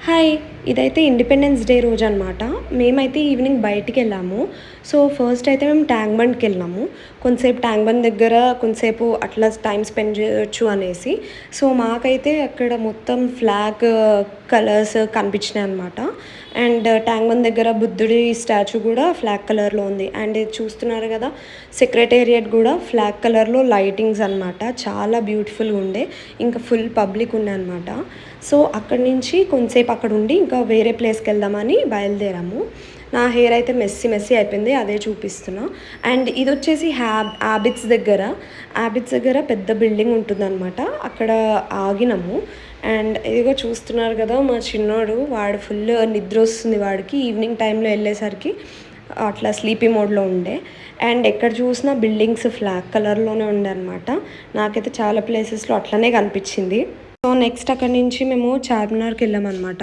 Hi! ఇదైతే independence day రోజనమాట. మేమైతే evening బయటికెళ్ళాము. So, first అయితే మేము ట్యాంక్ బండ్‌కెళ్ళాము. కొంతసేపు ట్యాంక్ బండ్ దగ్గర కొంతసేపు అట్లా టైమ్ స్పెండ్ జేయొచ్చు అనేసి. సో, మాకైతే అక్కడ మొత్తం ఫ్లాగ్ కలర్స్ కనిపించినాయనమాట. అండ్ ట్యాంక్ బండ్ దగ్గర బుద్ధుడి స్టాచ్యూ గూడా ఫ్లాగ్ కలర్‌లో ఉంది. అండ్ ఇది చూస్తున్నారు గదా! సెక్రటేరియట్ గూడా ఫ్లాగ్ కలర్‌లో లైటింగ్స్ అనమాట. చాలా బ్యూటిఫుల్‌గా ఉండే. ఇంకా ఫుల్ పబ్లిక్ ఉండే అనమాట. సో, అక్కడి నుంచి కొంతసేపు అక్కడుండి ఇంకా వేరే ప్లేస్‌కెళ్దామని బయలుదేరాము. నా హెయిర్ అయితే మెస్సీ మెస్సీ అయిపోయింది. అదే చూపిస్తున్నా. అండ్ ఇదొచ్చేసి యాబిట్స్ దగ్గర పెద్ద బిల్డింగ్ ఉంటుందనమాట. అక్కడ ఆగినాము. అండ్ ఇదిగో చూస్తున్నారు గదా! మా చిన్నోడు వాడు ఫుల్ నిద్రొస్తుంది వాడికి. ఈవినింగ్ టైంలో ఎళ్ళేసరికి అట్లా స్లీపీ మోడ్‌లో ఉండే. అండ్ ఎక్కడ చూసినా బిల్డింగ్స్ ఫ్లాగ్ కలర్‌లోనే ఉండే అనమాట. నాకైతే చాలా ప్లేసెస్‌లో అట్లనే కనిపించింది. సో, నెక్స్ట్ అక్కడి నుంచి మేము చార్మినార్‌కి వెళ్ళామనమాట.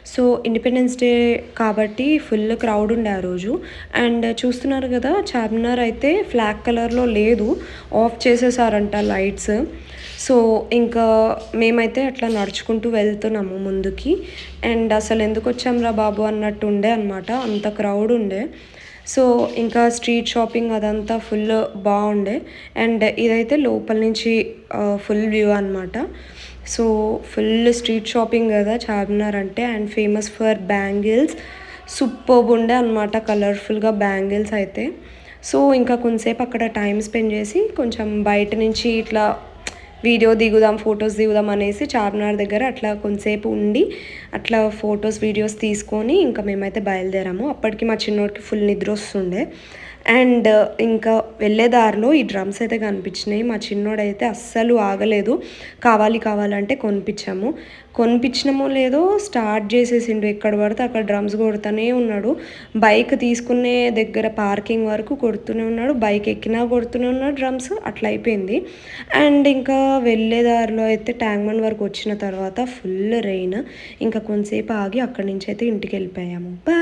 సో, ఇండిపెండెన్స్ డే కాబట్టి ఫుల్ క్రౌడ్ ఉండే ఆ రోజు. అండ్ చూస్తున్నారు కదా! చార్మినార్ అయితే ఫ్లాగ్ కలర్‌లో లేదు. Of చేసేసారంట lights. సో, ఇంకా మేమైతే అట్లా నడుచుకుంటూ వెళ్తున్నాము ముందుకి. అండ్ అసలు ఎందుకొచ్చాంరా బాబు అన్నట్టు ఉండే అనమాట. అంత క్రౌడ్ ఉండే. సో, ఇంకా స్ట్రీట్ షాపింగ్ అదంతా ఫుల్ బావుండే. అండ్ ఇదైతే లోపల నుంచి ఫుల్ వ్యూ అనమాట. సో, ఫుల్ స్ట్రీట్ షాపింగ్ గదా చార్మినార్ అంటే. And famous for bangles. Superb ఉండే అనమాట కలర్‌ఫుల్‌గా బ్యాంగిల్స్ అయితే. సో, ఇంకా కొంతసేపు అక్కడ టైమ్ స్పెండ్ చేసి కొంచెం బయట నుంచి ఇట్లా వీడియో దిగుదాం, ఫోటోస్ దిగుదాం అనేసి చార్మినార్ దగ్గర అట్లా కొంతసేపు ఉండి, అట్లా ఫోటోస్, వీడియోస్ తీసుకొని ఇంకా మేమైతే బయలుదేరాము. అప్పటికి మా చిన్నోడికి ఫుల్ నిద్రొస్తుండే. అండ్ ఇంకా వెళ్ళే దారిలో ఈ డ్రమ్స్ అయితే కనిపించినాయి. మా చిన్నోడైతే అస్సలు ఆగలేదు. కావాలి కావాలంటే కొనిపించాము. కొనిపించినామో లేదో స్టార్ట్ చేసేసిండు. ఎక్కడ పడితే అక్కడ డ్రమ్స్ కొడుతూనే ఉన్నాడు. బైక్ తీసుకునే దగ్గర పార్కింగ్ వరకు కొడుతూనే ఉన్నాడు. బైక్ ఎక్కినా కొడుతూనే ఉన్నాడు డ్రమ్స్. అట్లా అయిపోయింది. అండ్ ఇంకా వెళ్ళే దారిలో అయితే ట్యాంక్ బండ్ వరకు వచ్చిన తర్వాత ఫుల్ రెయిన్. ఇంకా కొంతసేపు ఆగి అక్కడి నుంచి అయితే ఇంటికి వెళ్ళిపోయాము. బాయ్.